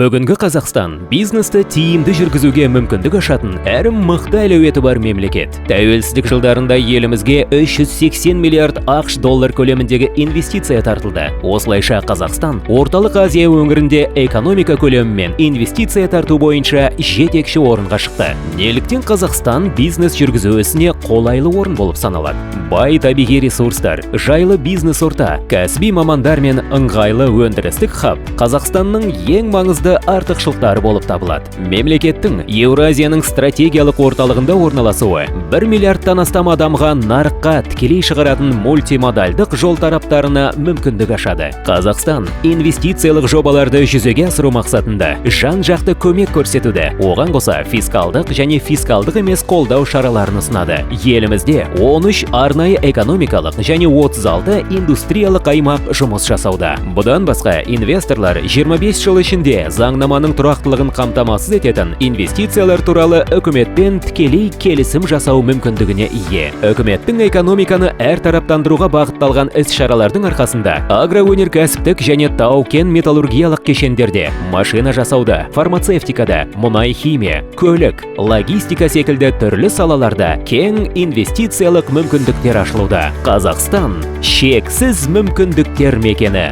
Бүгінгі Қазақстан бизнесті тиімді жүргізуге мүмкіндік ашатын әрі мықты әлеуеті бар мемлекет. Тәуелсіздік жылдарында елімізге 380 миллиард ақш доллар көлеміндегі инвестиция тартылды. Осылайша Қазақстан Орталық Азия өңірінде экономика көлемі мен инвестиция тарту бойынша жетекші орынға шықты. Неліктен Қазақстан бизнес жүргізу ісіне қолайлы орын болып саналады? Бай табиғи ресурстар, жайлы бизнес орта, кәсіби мамандар мен ыңғайлы өндірістік хаб Қазақстанның ең маңызды артықшылықтары болып табылады. Мемлекеттің Еуразияның стратегиялық орталығында орналасуы 1 миллиардтан астам адамға нарыққа тікелей шығаратын мультимодальдық жол тараптарына мүмкіндік ашады. Қазақстан инвестициялық жобаларды жүзеге асыру мақсатында жан-жақты көмек көрсетуде. Оған қоса фискалдық және фискалдық емес қолдау шараларын ұсынады. Елімізде 13 арнайы экономикалық және 36 индустриялық аймақ жұмыс жасауда. Бұдан басқа инвесторлар 25 жыл ішінде заңнаманың тұрақтылығын қамтамасыз ететін инвестициялар туралы үкіметпен тікелей келісім жасау мүмкіндігіне ие. Үкіметтің экономиканы әртараптандыруға бағытталған іс-шаралардың арқасында агроөнеркәсіптік және тау-кен металлургиялық кешендерде, машина жасауда, фармацевтикада, мұнай-химия, көлік, логистика секілді түрлі салаларда кең инвестициялық мүмкіндіктер ашылуда. Қазақстан шексіз мүмкіндіктер мекені.